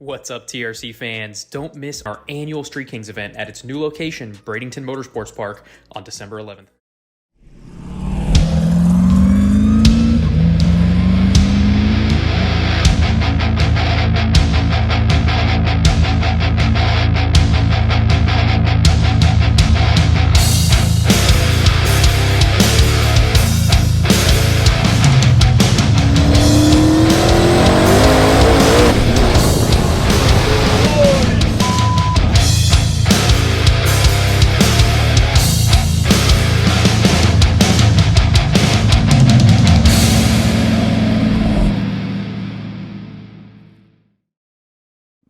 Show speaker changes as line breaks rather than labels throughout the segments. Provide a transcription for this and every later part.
What's up, TRC fans? Don't miss our annual Street Kings event at its new location, Bradenton Motorsports Park, on December 11th.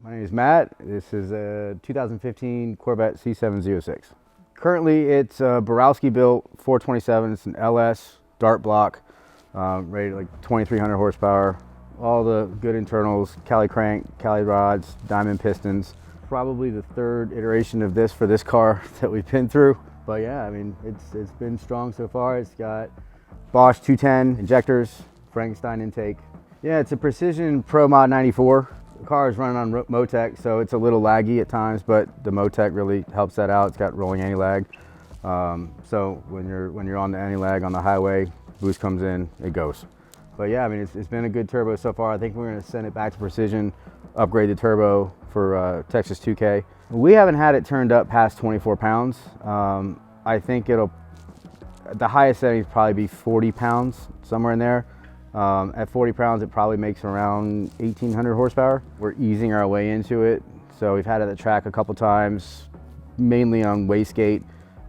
My name is Matt. This is a 2015 Corvette C7 Z06. Currently, it's a Borowski built 427. It's an LS dart block, rated like 2,300 horsepower. All the good internals: Cali crank, Cali rods, diamond pistons. Probably the third iteration of this for this car that we've been through. But yeah, I mean, it's been strong so far. It's got Bosch 210 injectors, Frankenstein intake. Yeah, it's a Precision Pro Mod 94. The car is running on Motec, so it's a little laggy at times, but the Motec really helps that out. It's got rolling anti-lag. So when you're on the anti-lag on the highway, boost comes in, it goes. But yeah, I mean, it's been a good turbo so far. I think we're going to send it back to Precision, upgrade the turbo for Texas 2K. We haven't had it turned up past 24 pounds. I think the highest setting is probably be 40 pounds, somewhere in there. At 40 pounds, it probably makes around 1,800 horsepower. We're easing our way into it. So we've had it at the track a couple times, mainly on wastegate.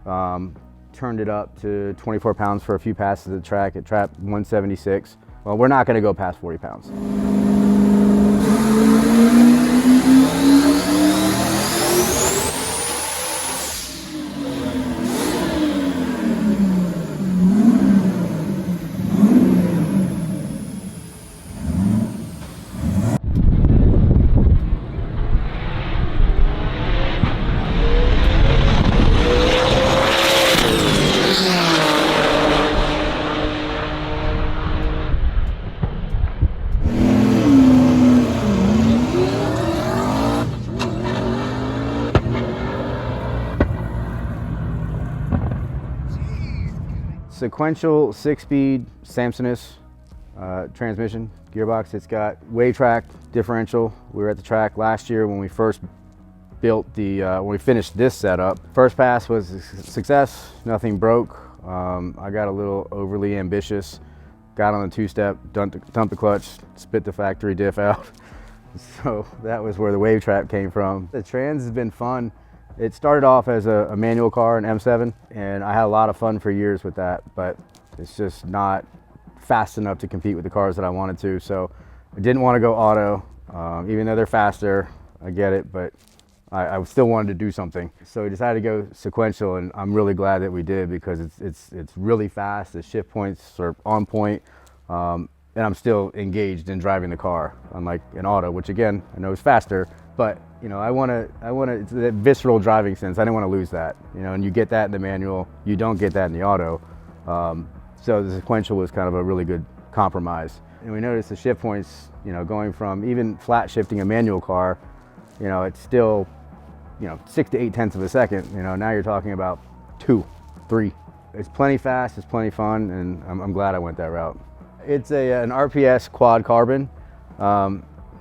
Turned it up to 24 pounds for a few passes at the track. It trapped 176. Well, we're not gonna go past 40 pounds. Sequential 6-speed Samsonus transmission gearbox. It's got wave track differential. We were at the track last year when we first built when we finished this setup. First pass was a success, nothing broke. I got a little overly ambitious, got on the two-step, dumped the clutch, spit the factory diff out. So that was where the wave trap came from. The trans has been fun. It started off as a manual car, an M7, and I had a lot of fun for years with that, but it's just not fast enough to compete with the cars that I wanted to. So I didn't want to go auto, even though they're faster, I get it, but I still wanted to do something. So we decided to go sequential, and I'm really glad that we did because it's really fast. The shift points are on point, and I'm still engaged in driving the car, unlike an auto, which again, I know is faster, but you know, I want it's that visceral driving sense. I didn't want to lose that, you know, and you get that in the manual, you don't get that in the auto. So the sequential was kind of a really good compromise. And we noticed the shift points, you know, going from even flat shifting a manual car, you know, it's still, you know, 6 to 8 tenths of a second. You know, now you're talking about 2, 3. It's plenty fast, it's plenty fun, and I'm glad I went that route. It's an RPS quad carbon.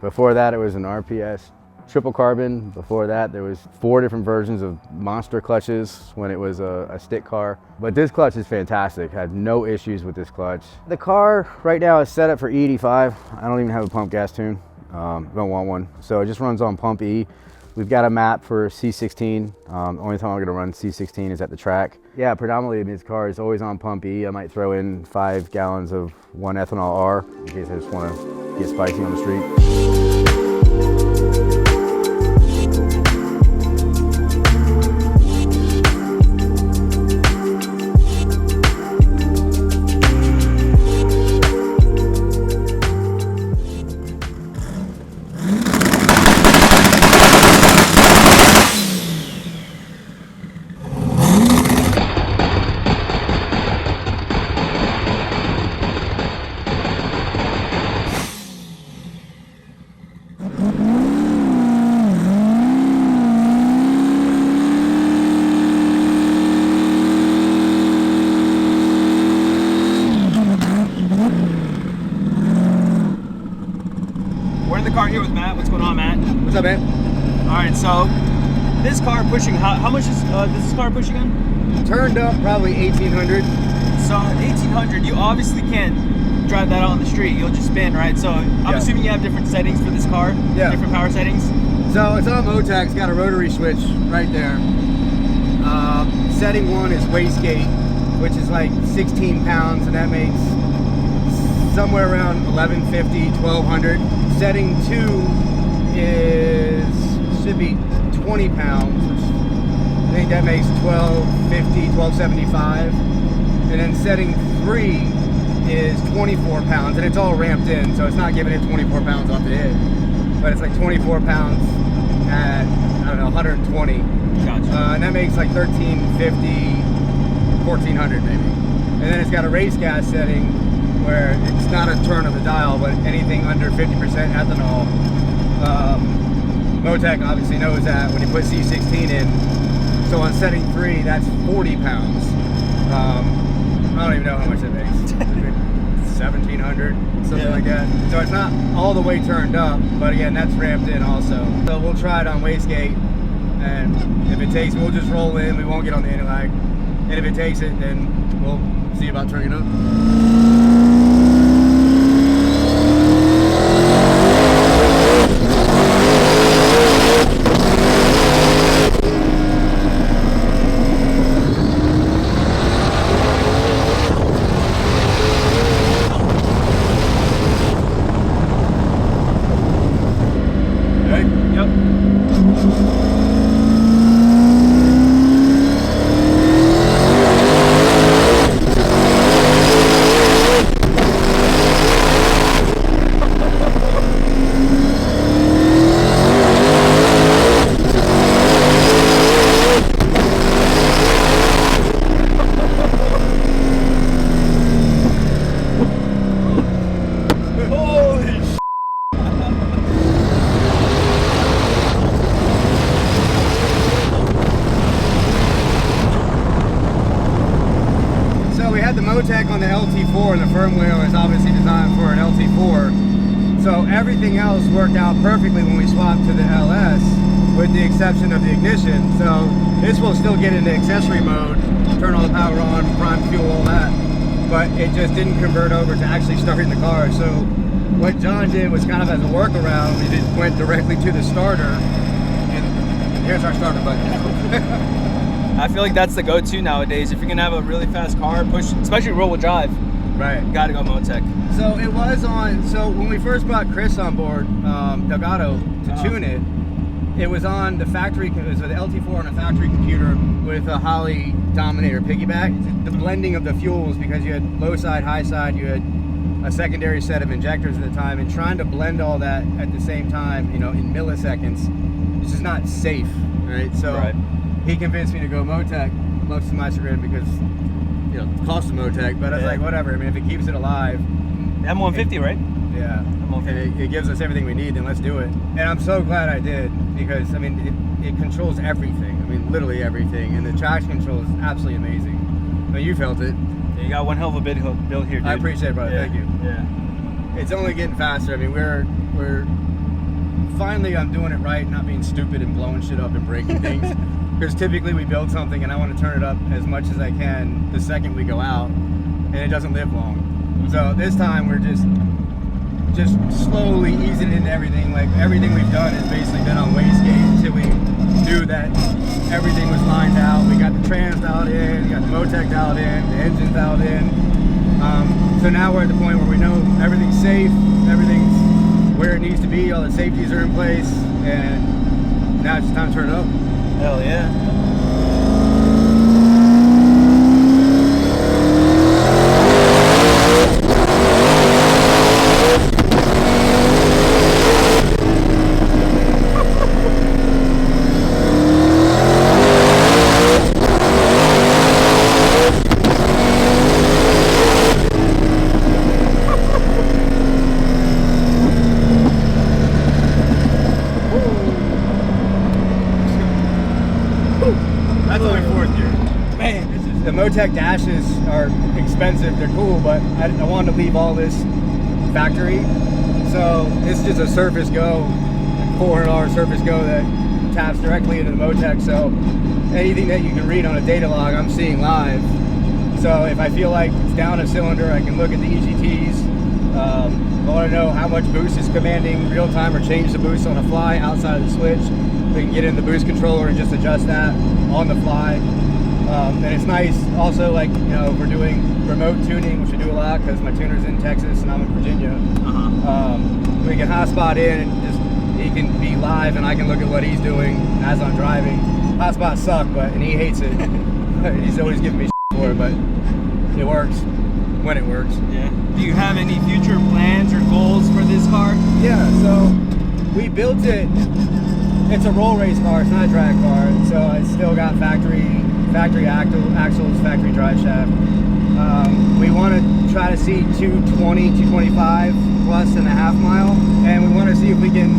Before that, it was an RPS triple carbon. Before that, there was 4 different versions of monster clutches when it was a stick car. But this clutch is fantastic. I had no issues with this clutch. The car right now is set up for E85. I don't even have a pump gas tune. Don't want one. So it just runs on pump E. We've got a map for C16. The only time I'm gonna run C16 is at the track. Yeah, predominantly this car is always on pump E. I might throw in 5 gallons of 1 ethanol R in case I just wanna get spicy on the street. up, man?
All right, so this car pushing, how much is this car pushing on?
Turned up probably 1800.
So 1800, you obviously can't drive that out on the street. You'll just spin, right? So I'm assuming you have different settings for this car.
Yeah.
Different power settings.
So it's on Motec. It's got a rotary switch right there. Setting 1 is wastegate, which is like 16 pounds, and that makes somewhere around 1150, 1200. Setting 2 should be 20 pounds, which I think that makes 1250, 1275. And then setting 3 is 24 pounds, and it's all ramped in, so it's not giving it 24 pounds off the hit, but it's like 24 pounds at, I don't know, 120.
Gotcha.
And that makes like 1350, 1400 maybe. And then it's got a race gas setting where it's not a turn of the dial, but anything under 50% ethanol. Motec obviously knows that when you put C16 in. So on setting 3, that's 40 pounds. I don't even know how much that makes. 1700, something like that. So it's not all the way turned up, but again, that's ramped in also. So we'll try it on wastegate, and if it takes, we'll just roll in. We won't get on the anti-lag. And if it takes it, then we'll see about turning it up. Motec on the LT4, and the firmware is obviously designed for an LT4. So everything else worked out perfectly when we swapped to the LS, with the exception of the ignition. So this will still get into accessory mode, turn all the power on, prime fuel, all that. But it just didn't convert over to actually starting the car. So what John did was kind of as a workaround, we just went directly to the starter, and here's our starter button.
I feel like that's the go-to nowadays. If you're gonna have a really fast car, push, especially rear-wheel drive,
right?
You gotta go Motec.
So it was on. So when we first brought Chris on board, Delgado, to tune it, it was on the factory. It was with the LT4 on a factory computer with a Holley Dominator piggyback. The blending of the fuels, because you had low side, high side, you had a secondary set of injectors at the time, and trying to blend all that at the same time, you know, in milliseconds, it's just not safe, right? So. Right. He convinced me to go Motec, much to my chagrin, because, you know, the cost of Motec, but I was like, whatever. I mean, if it keeps it alive.
M150, right?
Yeah. And it gives us everything we need, then let's do it. And I'm so glad I did, because, I mean, it controls everything. I mean, literally everything. And the traction control is absolutely amazing. I mean, you felt it.
Yeah, you got one hell of a build here, dude.
I appreciate it, brother.
Yeah.
Thank you.
Yeah.
It's only getting faster. I mean, we're finally, I'm doing it right, not being stupid and blowing shit up and breaking things. Because typically we build something and I want to turn it up as much as I can the second we go out, and it doesn't live long. So this time we're just slowly easing into everything. Like everything we've done has basically been on wastegate until we knew that everything was lined out. We got the trans dialed in, we got the Motec dialed in, the engine's dialed in. So now we're at the point where we know everything's safe, everything's where it needs to be, all the safeties are in place, and now it's just time to turn it up.
Hell yeah.
That's only fourth gear. Man, the Motec dashes are expensive. They're cool, but I wanted to leave all this factory. So it's just a surface go $400 Surface Go that taps directly into the Motec, so anything that you can read on a data log, I'm seeing live. So if I feel like it's down a cylinder, I can look at the EGTs. I want to know how much boost is commanding real time or change the boost on the fly outside of the switch. We can get in the boost controller and just adjust that on the fly. And it's nice also, like, you know, we're doing remote tuning, which we do a lot because my tuner's in Texas and I'm in Virginia. We can hotspot in and just, he can be live and I can look at what he's doing as I'm driving. Hotspots suck, and he hates it. He's always giving me shit for it, but it works when it works.
Yeah. Do you have any future plans or goals for this car?
Yeah, so we built it. It's a roll race car, it's not a drag car, so it's still got factory axles, factory drive shaft. We want to try to see 220, 225 plus in a half mile, and we want to see if we can,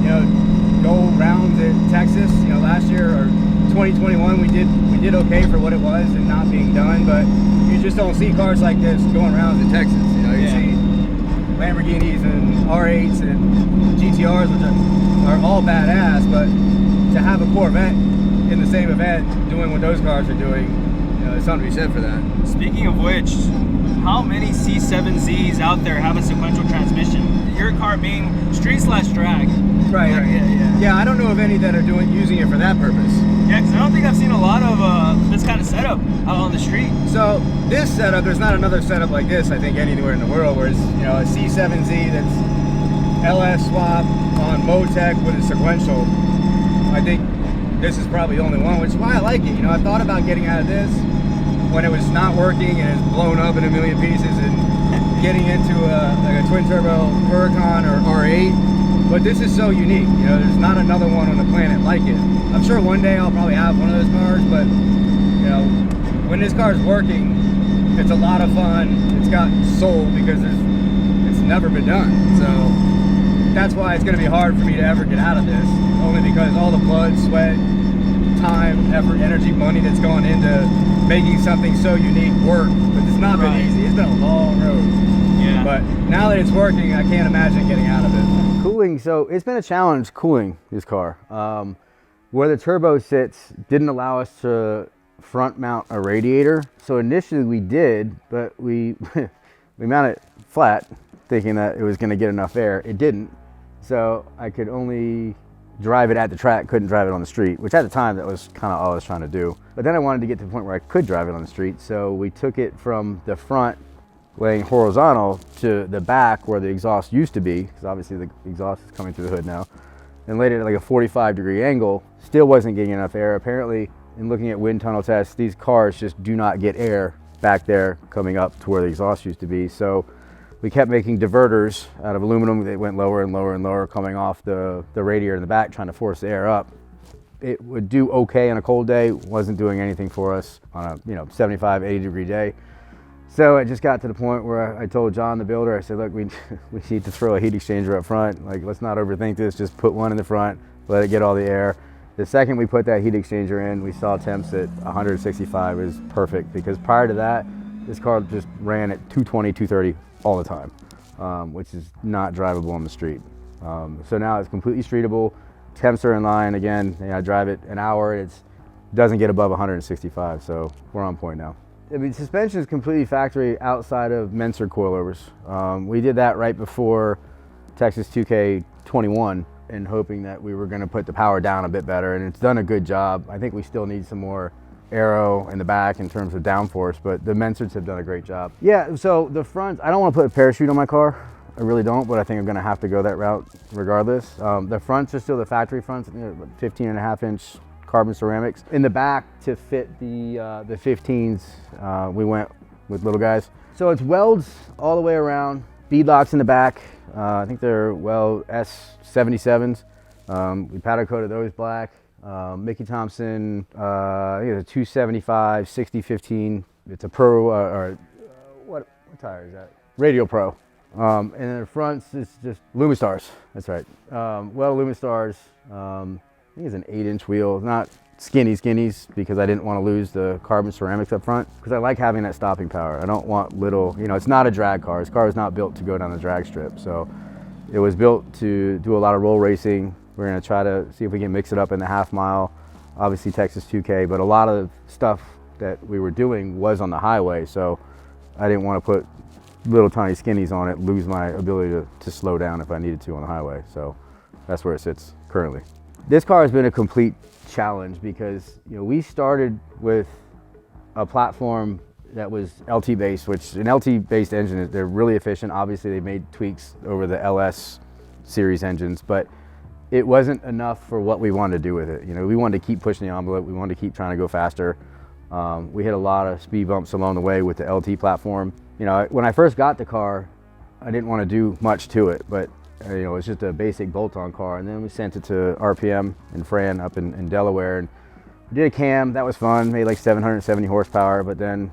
you know, go rounds at Texas. You know, last year or 2021 we did okay for what it was and not being done, but you just don't see cars like this going rounds in Texas. You know, you see Lamborghinis and R8s and GTRs, which are all badass, but to have a Corvette in the same event doing what those cars are doing, you know, there's something to be said for that.
Speaking of which, how many C7 Zs out there have a sequential transmission? Your car being street/drag.
Right. Yeah, I don't know of any that are using it for that purpose.
Yeah, because I don't think I've seen a lot of this kind of setup out on the street.
So this setup, there's not another setup like this, I think, anywhere in the world, where it's, you know, a C7Z that's LS swap on Motec with a sequential. I think this is probably the only one, which is why I like it. You know, I thought about getting out of this when it was not working and it's blown up in a million pieces, and getting into like a twin turbo Huracan or R8. But this is so unique, you know, there's not another one on the planet like it. I'm sure one day I'll probably have one of those cars, but, you know, when this car is working, it's a lot of fun. It's got soul because it's never been done. So that's why it's going to be hard for me to ever get out of this, only because all the blood, sweat, time, effort, energy, money that's gone into making something so unique work. But it's not been easy. It's been a long road.
Yeah.
But now that it's working, I can't imagine getting out of it. Cooling, so it's been a challenge cooling this car. Where the turbo sits didn't allow us to front mount a radiator. So initially we did, but we we mounted it flat thinking that it was going to get enough air. It didn't. So I could only drive it at the track, couldn't drive it on the street, which at the time that was kind of all I was trying to do. But then I wanted to get to the point where I could drive it on the street. So we took it from the front laying horizontal to the back where the exhaust used to be, because obviously the exhaust is coming through the hood now, and laid it at like a 45-degree angle. Still wasn't getting enough air. Apparently, in looking at wind tunnel tests, these cars just do not get air back there coming up to where the exhaust used to be. So we kept making diverters out of aluminum. They went lower and lower and lower, coming off the radiator in the back, trying to force the air up. It would do okay on a cold day, wasn't doing anything for us on a 75, 80-degree day. So it just got to the point where I told John, the builder, I said, look, we need to throw a heat exchanger up front. Like, let's not overthink this, just put one in the front, let it get all the air. The second we put that heat exchanger in, we saw temps at 165 is perfect, because prior to that, this car just ran at 220, 230 all the time, which is not drivable on the street. So now it's completely streetable. Temps are in line. Again, I drive it an hour, it doesn't get above 165, so we're on point now. I mean, suspension is completely factory outside of Menser coilovers. We did that right before Texas 2K21 and hoping that we were going to put the power down a bit better, and it's done a good job. I think we still need some more aero in the back in terms of downforce, but the Mensers have done a great job. Yeah, so the front, I don't want to put a parachute on my car. I really don't, but I think I'm going to have to go that route regardless. The fronts are still the factory fronts, 15.5-inch carbon ceramics. In the back, to fit the 15s, we went with little guys. So it's welds all the way around, beadlocks in the back. I think they're S77s. We powder coated those black. Mickey Thompson, I think it's a 275 60/15. It's a Pro, what tire is that? Radial Pro. And then the fronts, it's just Lumistars. That's right. Lumistars. I think it's an 8-inch wheel, not skinnies, because I didn't want to lose the carbon ceramics up front, because I like having that stopping power. I don't want little, it's not a drag car. This car is not built to go down the drag strip. So it was built to do a lot of roll racing, We're going to try to see if we can mix it up in the half mile, obviously Texas 2K, but a lot of stuff that we were doing was on the highway, so I didn't want to put little tiny skinnies on it, lose my ability to slow down if I needed to on the highway. So that's where it sits currently. This car has been a complete challenge because, you know, we started with a platform that was LT based, which an LT based engine, they're really efficient. Obviously they made tweaks over the LS series engines, but it wasn't enough for what we wanted to do with it. You know, we wanted to keep pushing the envelope. We wanted to keep trying to go faster. We hit a lot of speed bumps along the way with the LT platform. You know, when I first got the car, I didn't want to do much to it, but you know, it's just a basic bolt-on car. And then we sent it to RPM and Fran up in Delaware, and we did a cam. That was fun, made like 770 horsepower, but then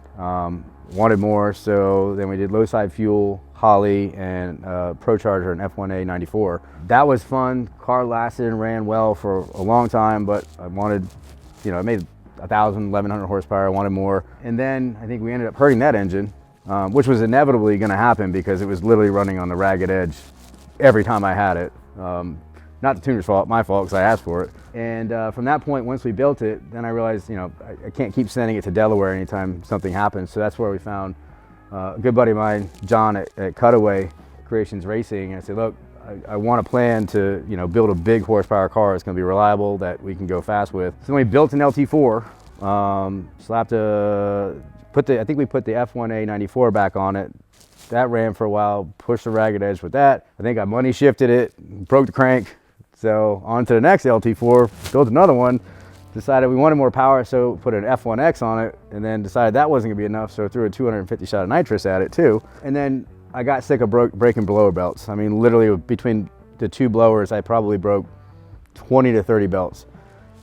wanted more. So then we did low side fuel, Holly, and Procharger and F1A 94. That was fun. Car lasted and ran well for a long time, but I wanted, you know, I made 1,000, 1,100 horsepower. I wanted more. And then I think we ended up hurting that engine, which was inevitably going to happen because it was literally running on the ragged edge every time I had it. Not the tuner's fault, my fault, because I asked for it. And from that point, once we built it, then I realized, you know, I can't keep sending it to Delaware anytime something happens. So that's where we found a good buddy of mine, John at Cutaway Creations Racing. And I said, look, I want a plan to, you know, build a big horsepower car. It's going to be reliable, that we can go fast with. So we built an LT4, I think we put the F1A 94 back on it. That ran for a while, pushed the ragged edge with that. I think I money shifted it, broke the crank. So on to the next LT4, built another one, decided we wanted more power, so put an F1X on it, and then decided that wasn't gonna be enough, so threw a 250 shot of nitrous at it too. And then I got sick of breaking blower belts. I mean, literally between the two blowers, I probably broke 20 to 30 belts.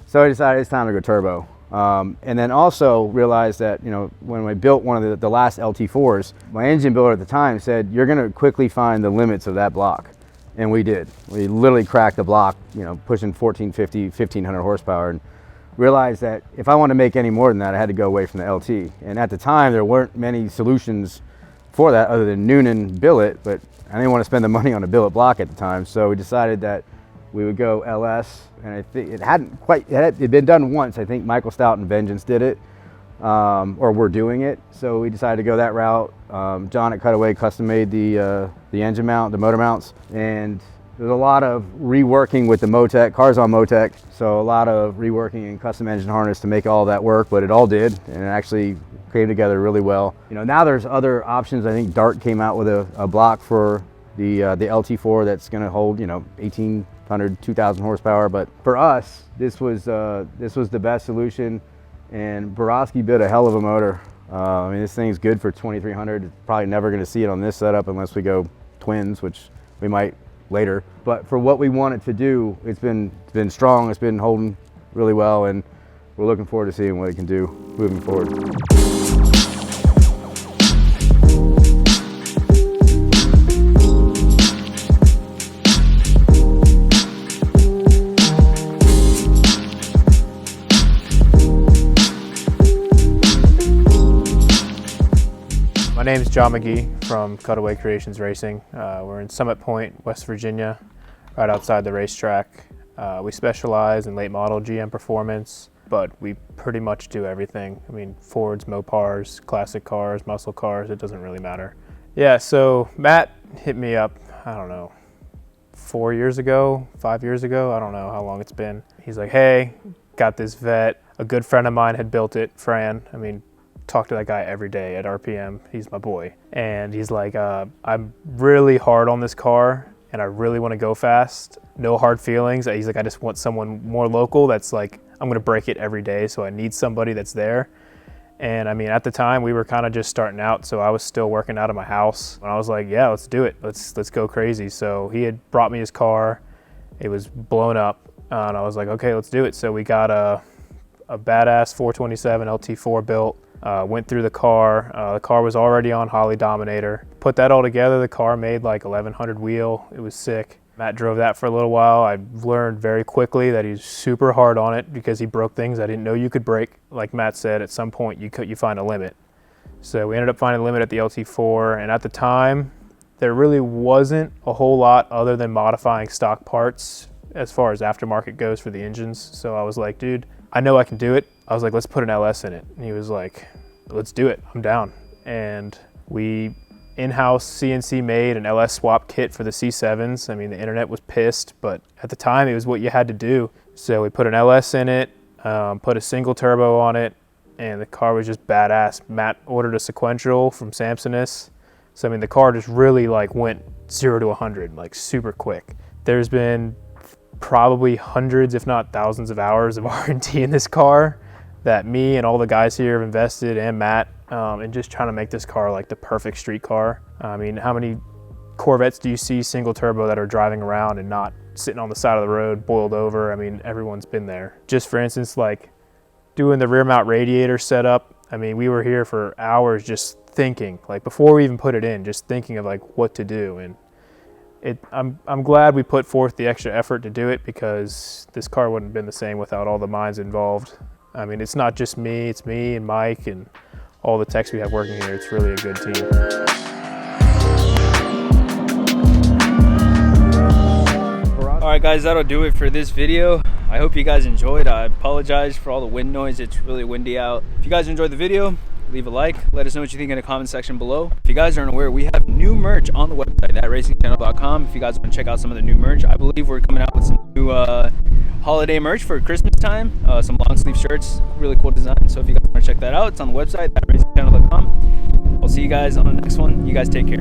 So I decided it's time to go turbo. And then also realized that, you know, when I built one of the last LT4s, my engine builder at the time said, you're gonna quickly find the limits of that block. And we did. We literally cracked the block, you know, pushing 1450, 1500 horsepower, and realized that if I wanted to make any more than that, I had to go away from the LT. And at the time, there weren't many solutions for that other than Noonan billet, but I didn't want to spend the money on a billet block at the time. So we decided that we would go LS, and I think it hadn't quite, it had been done once. I think Michael Stout and Vengeance did it, or were doing it. So we decided to go that route. John at Cutaway custom made the engine mount, the motor mounts, and there's a lot of reworking with the Motec, cars on Motec. So a lot of reworking and custom engine harness to make all that work, but it all did, and it actually came together really well. You know, now there's other options. I think Dart came out with a block for the LT4 that's going to hold, you know, 1,800, 2,000 horsepower. But for us, this was the best solution. And Borowski built a hell of a motor. I mean, this thing's good for 2,300. It's probably never going to see it on this setup unless we go twins, which we might later. But for what we want it to do, it's been strong. It's been holding really well, and we're looking forward to seeing what it can do moving forward.
My name is John McGee from Cutaway Creations Racing. We're in Summit Point, West Virginia, right outside the racetrack. We specialize in late model GM performance, but we pretty much do everything. I mean, Fords, Mopars, classic cars, muscle cars, it doesn't really matter. Yeah, so Matt hit me up, I don't know, 4 years ago, 5 years ago, I don't know how long it's been. He's like, hey, got this Vette. A good friend of mine had built it, Fran. I mean, talk to that guy every day at RPM. He's my boy. And he's like, I'm really hard on this car and I really want to go fast. No hard feelings. He's like, I just want someone more local that's like, I'm going to break it every day. So I need somebody that's there. And I mean, at the time we were kind of just starting out. So I was still working out of my house. And I was like, yeah, let's do it. Let's go crazy. So he had brought me his car. It was blown up. And I was like, okay, let's do it. So we got a badass 427 LT4 built. Went through the car. The car was already on Holly Dominator. Put that all together, the car made like 1,100 wheel. It was sick. Matt drove that for a little while. I learned very quickly that he's super hard on it because he broke things I didn't know you could break. Like Matt said, at some point you find a limit. So we ended up finding a limit at the LT4, and at the time, there really wasn't a whole lot other than modifying stock parts as far as aftermarket goes for the engines. So I was like, dude, I know I can do it. I was like, let's put an LS in it. And he was like, let's do it, I'm down. And we in-house CNC made an LS swap kit for the C7s. I mean, the internet was pissed, but at the time it was what you had to do. So we put an LS in it, put a single turbo on it, and the car was just badass. Matt ordered a sequential from Samsoness. So I mean, the car just really like went 0 to 100 like super quick. There's been probably hundreds, if not thousands of hours of R&D in this car that me and all the guys here have invested, and Matt, in just trying to make this car like the perfect street car. I mean, how many Corvettes do you see single turbo that are driving around and not sitting on the side of the road boiled over? I mean, everyone's been there. Just for instance, like doing the rear mount radiator setup, I mean, we were here for hours just thinking, like before we even put it in, just thinking of like what to do. And I'm glad we put forth the extra effort to do it, because this car wouldn't have been the same without all the minds involved. I mean, it's not just me, it's me and Mike and all the techs we have working here. It's really a good team.
All right, guys, that'll do it for this video. I hope you guys enjoyed. I apologize for all the wind noise. It's really windy out. If you guys enjoyed the video, leave a like. Let us know what you think in the comment section below. If you guys aren't aware, we have new merch on the website at racingchannel.com. If you guys want to check out some of the new merch, I believe we're coming out with some new holiday merch for Christmas time. Some long sleeve shirts, really cool design. So if you guys want to check that out, it's on the website at racingchannel.com. I'll see you guys on the next one. You guys take care.